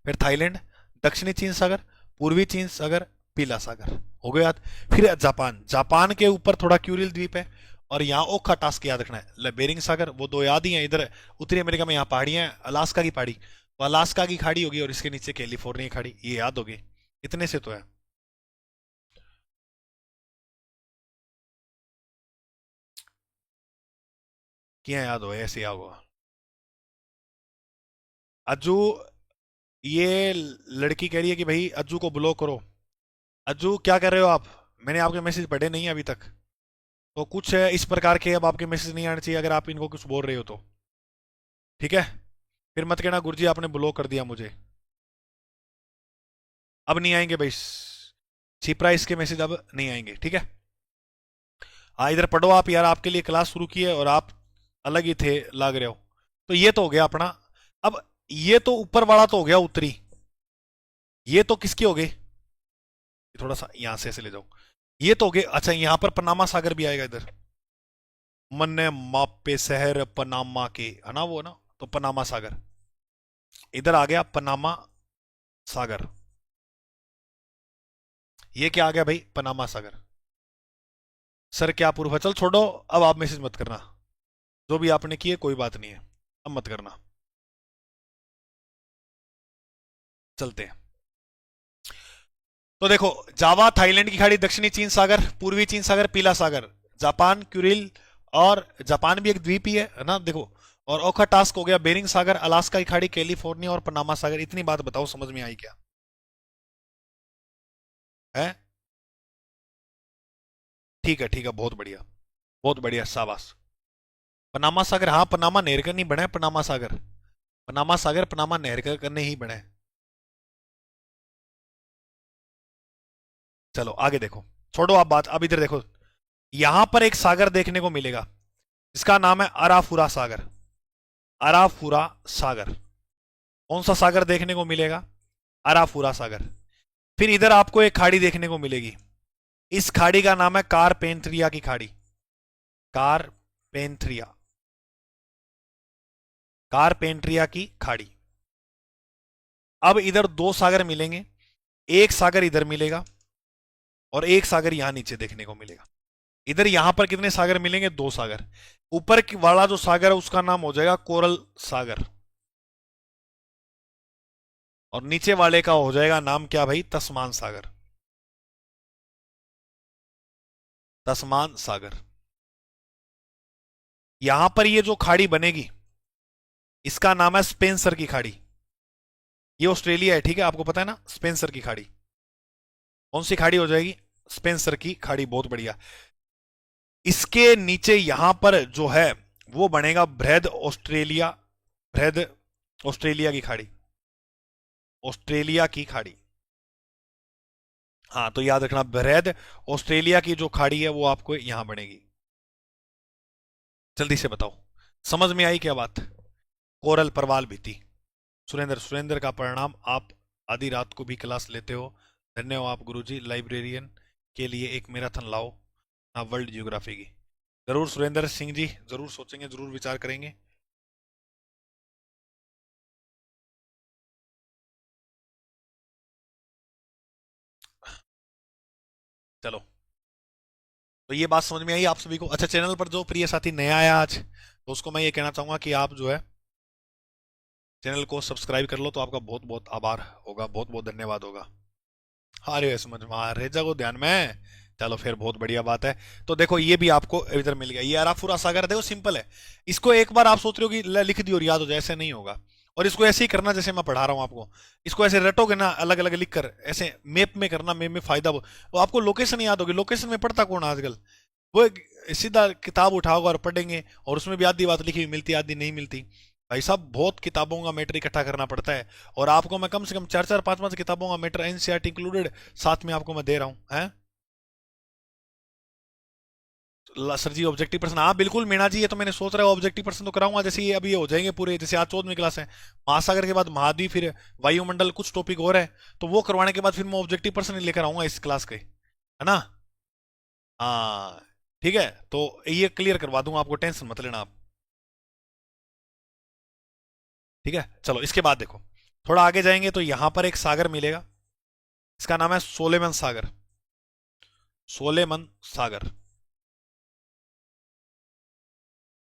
फिर थाईलैंड, दक्षिणी चीन सागर, पूर्वी चीन सागर, पीला सागर, हो गया याद। फिर जापान, जापान के ऊपर थोड़ा क्यूरिल द्वीप है, और यहाँ ओखा टास्क याद रखना है। बेरिंग सागर, वो दो याद ही हैं। इधर उत्तरी अमेरिका में यहाँ पहाड़ियां हैं, अलास्का की पहाड़ी, तो अलास्का की खाड़ी होगी, और इसके नीचे कैलिफोर्निया की खाड़ी, ये याद होगी। इतने से तो है। क्या याद हो, ऐसे याद होगा। अज्जू, ये लड़की कह रही है कि भाई अज्जू को ब्लॉक करो। अज्जू क्या कर रहे हो आप? मैंने आपके मैसेज पढ़े नहीं है अभी तक। तो कुछ है इस प्रकार के, अब आपके मैसेज नहीं आने चाहिए अगर आप इनको कुछ बोल रहे हो तो। ठीक है, फिर मत कहना गुरुजी आपने ब्लॉक कर दिया मुझे। अब नहीं आएंगे भाई, छिपरा इसके मैसेज अब नहीं आएंगे, ठीक है। हाँ इधर पढ़ो आप यार, आपके लिए क्लास शुरू की है और आप अलग ही थे लग रहे हो। तो ये तो हो गया अपना। अब ये तो ऊपर वाला तो हो गया उत्तरी, ये तो किसके हो गए? थोड़ा सा यहां से ऐसे ले जाओ, ये तो हो गए। अच्छा यहाँ पर पनामा सागर भी आएगा इधर, मन मापे शहर पनामा के, है ना वो ना, तो पनामा सागर इधर आ गया, पनामा सागर। ये क्या आ गया भाई? पनामा सागर। सर क्या पूर्व, चल छोड़ो, अब आप मैसेज मत करना, जो भी आपने किए कोई बात नहीं है, अब मत करना। चलते हैं। तो देखो, जावा, थाईलैंड की खाड़ी, दक्षिणी चीन सागर, पूर्वी चीन सागर, पीला सागर, जापान, क्यूरिल, और जापान भी एक द्वीप ही है ना, देखो। और ओखा टास्क हो गया, बेरिंग सागर, अलास्का की खाड़ी, कैलिफोर्निया और पनामा सागर। इतनी बात बताओ, समझ में आई क्या? है? ठीक है, बहुत बढ़िया, बहुत बढ़िया, शाबाश। पनामा सागर, हाँ पनामा नहर का नहीं बना है पनामा सागर, पनामा सागर पनामा नहर का करने ही बना है। चलो आगे देखो, छोड़ो आप बात, अब इधर देखो, यहां पर एक सागर देखने को मिलेगा, इसका नाम है अराफुरा सागर। अराफुरा सागर, कौन सा सागर देखने को मिलेगा? अराफुरा सागर। फिर इधर आपको एक खाड़ी देखने को मिलेगी, इस खाड़ी का नाम है कारपेंथ्रिया की खाड़ी। कारपेंथ्रिया, कारपेंट्रिया की खाड़ी। अब इधर दो सागर मिलेंगे, एक सागर इधर मिलेगा और एक सागर यहां नीचे देखने को मिलेगा। इधर यहां पर कितने सागर मिलेंगे? दो सागर। ऊपर वाला जो सागर है उसका नाम हो जाएगा कोरल सागर, और नीचे वाले का हो जाएगा नाम क्या भाई? तस्मान सागर। तस्मान सागर। यहां पर ये जो खाड़ी बनेगी इसका नाम है स्पेंसर की खाड़ी। ये ऑस्ट्रेलिया है, ठीक है, आपको पता है ना, स्पेंसर की खाड़ी। कौन सी खाड़ी हो जाएगी? स्पेंसर की खाड़ी, बहुत बढ़िया। इसके नीचे यहां पर जो है वो बनेगा बृहद ऑस्ट्रेलिया, बृहद ऑस्ट्रेलिया की खाड़ी, ऑस्ट्रेलिया की खाड़ी। हाँ तो याद रखना, बृहद ऑस्ट्रेलिया की जो खाड़ी है वो आपको यहां बनेगी। जल्दी से बताओ, समझ में आई क्या बात? कोरल परवाल भीति। सुरेंद्र, सुरेंद्र का परिणाम, आप आधी रात को भी क्लास लेते हो, धन्य हो आप गुरुजी। लाइब्रेरियन के लिए एक मैराथन लाओ ना, वर्ल्ड जियोग्राफी की। जरूर सुरेंद्र सिंह जी, जरूर सोचेंगे, जरूर विचार करेंगे। चलो, तो ये बात समझ में आई आप सभी को? अच्छा, चैनल पर जो प्रिय साथी नया आया आज, तो उसको मैं ये कहना चाहूंगा कि आप जो है चैनल को सब्सक्राइब कर लो, तो आपका बहुत बहुत आभार होगा, बहुत बहुत धन्यवाद होगा। अरे समझ में आ, रेजा को ध्यान में। चलो फिर बहुत बढ़िया बात है। तो देखो ये भी आपको इधर मिल गया, ये अराफुरा सागर। देखो सिंपल है, इसको एक बार आप सोच रहे हो कि लिख दियो और याद हो जाए, ऐसे नहीं होगा। और इसको ऐसे ही करना जैसे मैं पढ़ा रहा हूँ आपको, इसको ऐसे रटोगे ना, अलग अलग लिख कर ऐसे मैप में करना, मैप में फायदा वो आपको लोकेशन याद होगी। लोकेशन में पढ़ता कौन आजकल? वो सीधा किताब उठाओगे और पढ़ेंगे, और उसमें भी आधी बात लिखी हुई मिलती है, आधी नहीं मिलती। भाई साहब बहुत किताबों का मैटर इकट्ठा करना पड़ता है, और आपको मैं कम से कम चार चार पांच पांच किताबों का मैटर एनसीईआरटी इंक्लूडेड साथ में आपको मैं दे रहा हूं, हैं? सर जी ऑब्जेक्टिव पर्सन, हाँ बिल्कुल मीणा जी, ये तो मैंने सोच रहा हूँ ऑब्जेक्टिव पर्सन तो कराऊंगा, जैसे ये अभी हो जाएंगे पूरे, जैसे आज 14वीं क्लास है, महासागर के बाद महाद्वीप, फिर वायुमंडल, कुछ टॉपिक और है, तो वो करवाने के बाद फिर मैं ऑब्जेक्टिव पर्सन ही लेकर आऊंगा इस क्लास के, है ना। हाँ ठीक है, तो ये क्लियर करवा दूंगा आपको, टेंशन मत लेना आप। ठीक है, चलो इसके बाद देखो, थोड़ा आगे जाएंगे तो यहां पर एक सागर मिलेगा, इसका नाम है सोलेमन सागर, सोलेमन सागर।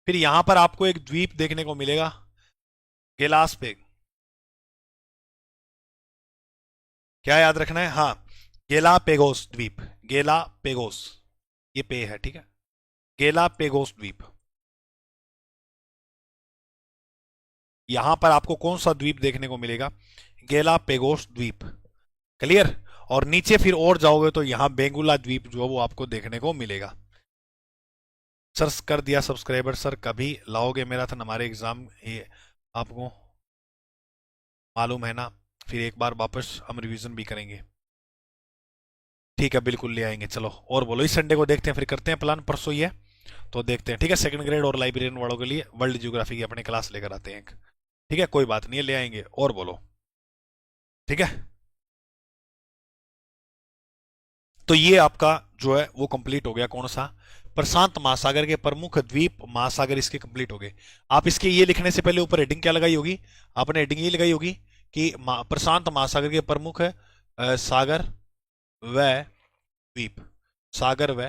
फिर यहां पर आपको एक द्वीप देखने को मिलेगा, गेलास पे, क्या याद रखना है, हाँ, गेलापेगोस द्वीप, गेलापेगोस, ये पे है, ठीक है, गेलापेगोस द्वीप। यहां पर आपको कौन सा द्वीप देखने को मिलेगा, गेलापेगोस द्वीप, क्लियर। और नीचे फिर और जाओगे तो यहां बेंगुला द्वीप जो है वो आपको देखने को मिलेगा। सर कर दिया सब्सक्राइबर, सर कभी लाओगे मैराथन, हमारे एग्जाम ये आपको मालूम है ना, फिर एक बार वापस हम रिवीजन भी करेंगे। ठीक है बिल्कुल ले आएंगे, चलो और बोलो, इस संडे को देखते हैं, फिर करते हैं प्लान, परसों ही है तो देखते हैं, ठीक है। सेकंड ग्रेड और लाइब्रेरियन वालों के लिए वर्ल्ड ज्योग्राफी की अपने क्लास लेकर आते हैं एक, ठीक है, कोई बात नहीं है, ले आएंगे, और बोलो, ठीक है। तो ये आपका जो है वो कंप्लीट हो गया, कौन सा, प्रशांत महासागर के प्रमुख द्वीप महासागर, इसके कंप्लीट हो गए। आप इसके ये लिखने से पहले ऊपर हेडिंग क्या लगाई होगी, आपने हेडिंग ये लगाई होगी कि प्रशांत महासागर के प्रमुख सागर व द्वीप, सागर व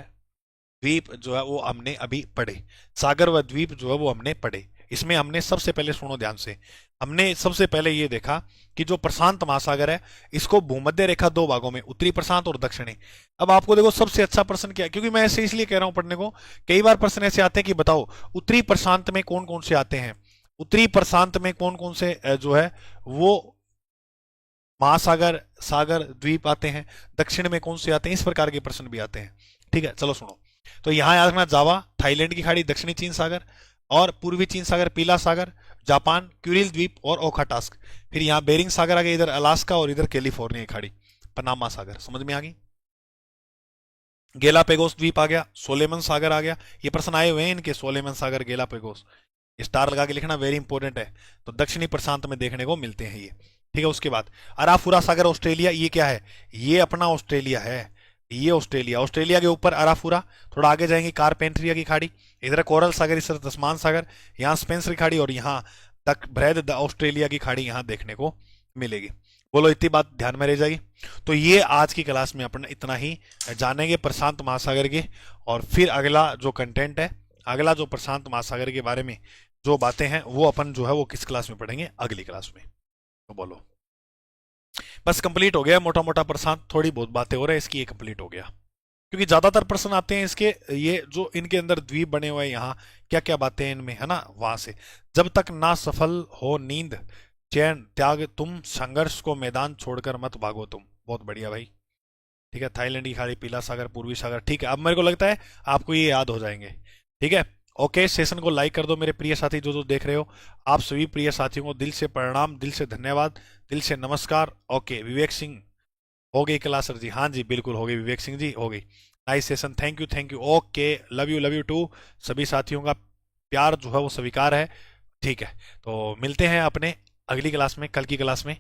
द्वीप जो है वो हमने अभी पढ़े, सागर व द्वीप जो है वो हमने पढ़े। इसमें हमने सबसे पहले, सुनो ध्यान से, हमने सबसे पहले ये देखा कि जो प्रशांत महासागर है, इसको भूमध्य रेखा दो भागों में, उत्तरी प्रशांत और दक्षिणी। अब आपको देखो सबसे अच्छा प्रश्न क्या है, क्योंकि मैं ऐसे इसलिए कह रहा हूं पढ़ने को, कई बार प्रश्न ऐसे आते हैं कि बताओ उत्तरी प्रशांत में कौन कौन से आते हैं, उत्तरी प्रशांत में कौन कौन से जो है वो महासागर, सागर, द्वीप आते हैं, दक्षिण में कौन से आते हैं, इस प्रकार के प्रश्न भी आते हैं। ठीक है, चलो सुनो, तो यहां याद रखना, जावा, थाईलैंड की खाड़ी, दक्षिणी चीन सागर, और पूर्वी चीन सागर, पीला सागर, जापान, क्यूरिल द्वीप और ओखा टास्क। फिर यहाँ बेरिंग सागर आ गया, इधर अलास्का और इधर कैलिफोर्निया की खाड़ी, पनामा सागर, समझ में आ गई। गेलापेगोस द्वीप आ गया, सोलेमन सागर आ गया, ये प्रश्न आए हुए हैं इनके, सोलेमन सागर, गेलापेगोस, स्टार लगा के लिखना, वेरी इंपॉर्टेंट है। तो दक्षिणी प्रशांत में देखने को मिलते हैं ये, ठीक है। उसके बाद अराफुरा सागर ऑस्ट्रेलिया, ये क्या है, ये अपना ऑस्ट्रेलिया है, ये ऑस्ट्रेलिया, ऑस्ट्रेलिया के ऊपर अराफुरा। थोड़ा आगे जाएंगे, कारपेंट्रिया की खाड़ी, इधर कोरल सागर, इस तरफ तस्मान सागर, यहाँ स्पेंसर की खाड़ी, और यहाँ तक बृहद ऑस्ट्रेलिया की खाड़ी यहाँ देखने को मिलेगी। बोलो इतनी बात ध्यान में रह जाएगी। तो ये आज की क्लास में अपन इतना ही जानेंगे प्रशांत महासागर के, और फिर अगला जो कंटेंट है, अगला जो प्रशांत महासागर के बारे में जो बातें हैं वो अपन जो है वो किस क्लास में पढ़ेंगे, अगली क्लास में। तो बोलो, बस कंप्लीट हो गया मोटा मोटा प्रशांत, थोड़ी बहुत बातें हो रही है इसकी, ये कंप्लीट हो गया, क्योंकि ज्यादातर प्रश्न आते हैं इसके, ये जो इनके अंदर द्वीप बने हुए हैं, यहाँ क्या क्या बातें हैं इनमें, है ना, वहां से। जब तक ना सफल हो नींद चैन त्याग तुम, संघर्ष को मैदान छोड़कर मत भागो तुम, बहुत बढ़िया भाई। ठीक है, थाईलैंड की खाड़ी, पीला सागर, पूर्वी सागर, ठीक है, अब मेरे को लगता है आपको ये याद हो जाएंगे। ठीक है, ओके, सेशन को लाइक कर दो मेरे प्रिय साथी जो जो देख रहे हो, आप सभी प्रिय साथियों को दिल से प्रणाम, दिल से धन्यवाद, दिल से नमस्कार। ओके, विवेक सिंह, हो गई क्लास सर जी, हाँ जी बिल्कुल हो गई, विवेक सिंह जी हो गई, nice session, thank you thank you, okay, love you too, सभी साथियों का प्यार जो है वो स्वीकार है। ठीक है, तो मिलते हैं अपने अगली क्लास में, कल की क्लास में,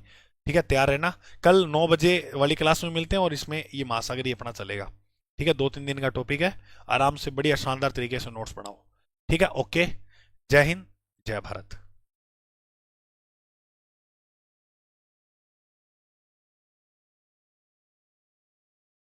ठीक है, तैयार रहना, कल 9 बजे वाली क्लास में मिलते हैं, और इसमें ये महासागर ही अपना चलेगा। ठीक है, 2-3 दिन का टॉपिक है, आराम से बढ़िया शानदार तरीके से नोट्स बनाओ। ठीक है, ओके, जय हिंद, जय भारत।